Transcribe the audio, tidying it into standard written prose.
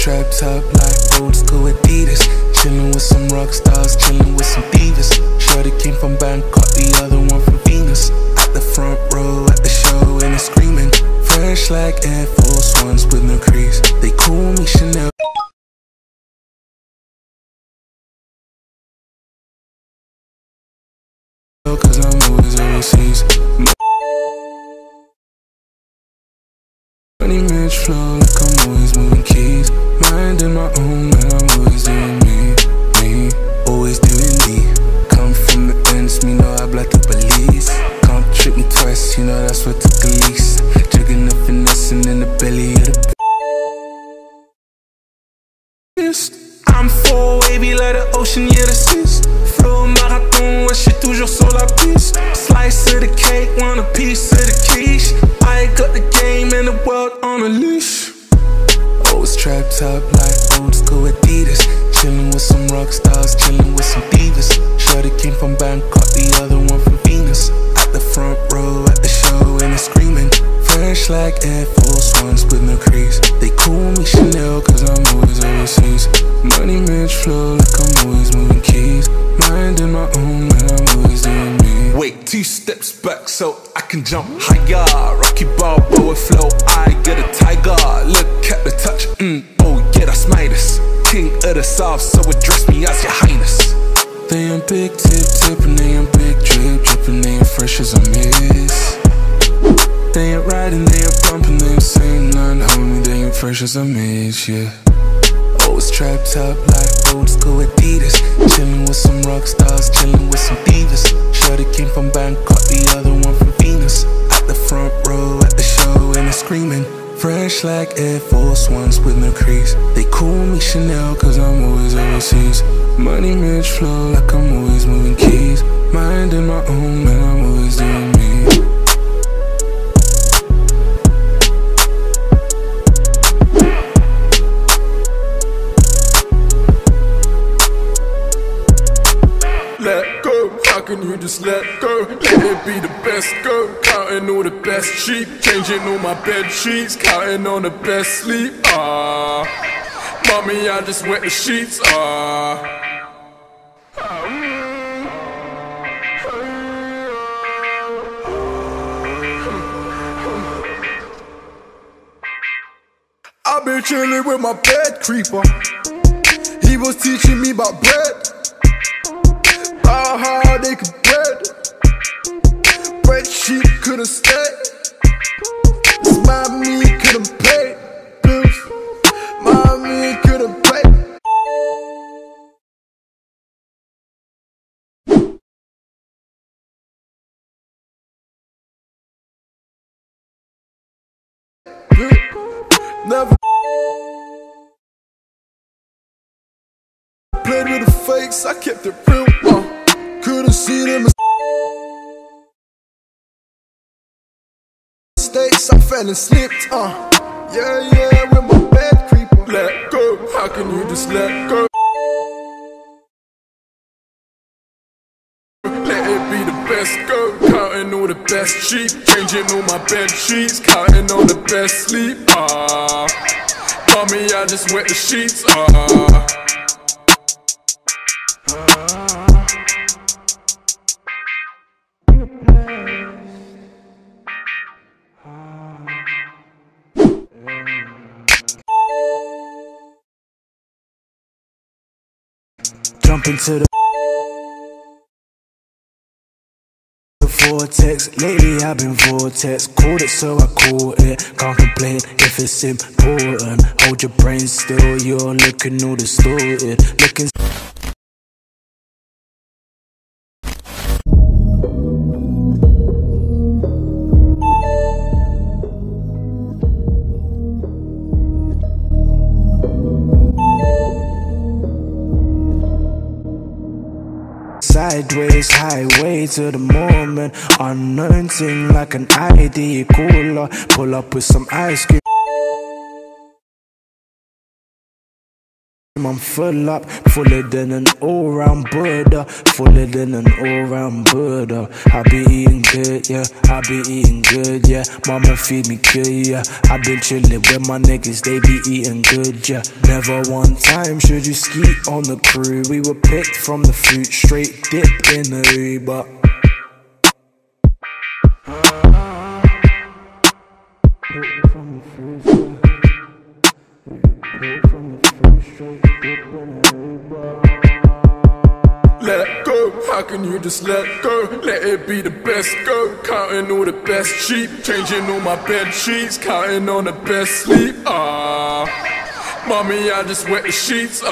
strapped up like old school Adidas. Chillin' with some rock stars, chillin' with some divas. Shorty came from Bangkok, the other one from Venus. At the front row at the show and it's screaming. Fresh like Air Force Ones with no crease. They call me Chanel. Cause I'm always overseas. Money match flow like I'm always moving keys. Minding my own, man, I'm always doing me. Always doing me. Come from the ends, me know I black the police. Can't trick me twice, you know that's what took the least. Jigging the finessing in the belly of the beast. I'm full wavy like the ocean, yeah the seas. Flow marathon, ouais, j'suis toujours sur la piste. Slice of the cake, want a piece of the quiche. I got the game and the world on a leash. Always strapped up like old school Adidas. Chillin' with some rock stars, chillin' with some divas. Shorty came from Bangkok, the other one from Venus. At the front row at the show and it's screaming. Fresh like Air Force Ones with no crease. They call me Chanel cause I'm always overseas. Money match flow like I'm always moving keys. Minding my own, man, I'm always doing me. Wait, 2 steps back so I can jump higher. Rocky Balboa flow, I get a tiger. Look at the touch, oh yeah, that's Midas. King of the South, so address me as your highness. They ain't big tip and they ain't big drip drippin', they ain't fresh as a miss. They ain't riding, they ain't bumping, they ain't saying none, homie, they ain't fresh as a miss, yeah. Always strapped up like old school Adidas. Chillin' with some rock stars, chillin' with some divas. Shorty came from Bangkok, the other one from Venus. At the front row at the show and it's screaming. Fresh like Air Force Ones with no crease. They call me Chanel cause I'm always overseas. Money match flow like I'm always moving keys. Minding my own, man, I'm always doing me. Let go, how can you just let go? Let it be the best go. Counting all the best sheep, changing all my bed sheets, counting on the best sleep. Mommy, I just wet the sheets. I've been chilling with my bed creeper. He was teaching me about bread. How they could bread sheep couldn't stay. Mommy couldn't pay bills. Mommy couldn't pay. Never played with the fakes, I kept it real. Couldn't see them mistakes, I fell and slipped. Yeah, with my bed creeper. Let go, how can you just let go? Let it be the best go. Counting all the best sheep, changing all my bed sheets, counting on the best sleep. Mommy, I just wet the sheets. Jump into the vortex. Lately I've been vortex. Called it so I call it. Can't complain if it's important. Hold your brain still, you're looking all distorted. Looking sideways, highway to the moment. Unknown thing like an ID cooler. Pull up with some ice cream. I'm full up, fuller than an all-round Buddha, fuller than an all-round Buddha. I be eating good, yeah, I be eating good, yeah. Mama feed me good, yeah. I been chillin' with my niggas, they be eating good, yeah. Never one time should you ski on the crew. We were picked from the fruit, straight dip in the Uber. From the fruit, from the fruit, straight dip in the Uber. Let go, how can you just let go? Let it be the best go. Counting all the best sheep, changing all my bed sheets, counting on the best sleep. Mommy, I just wet the sheets.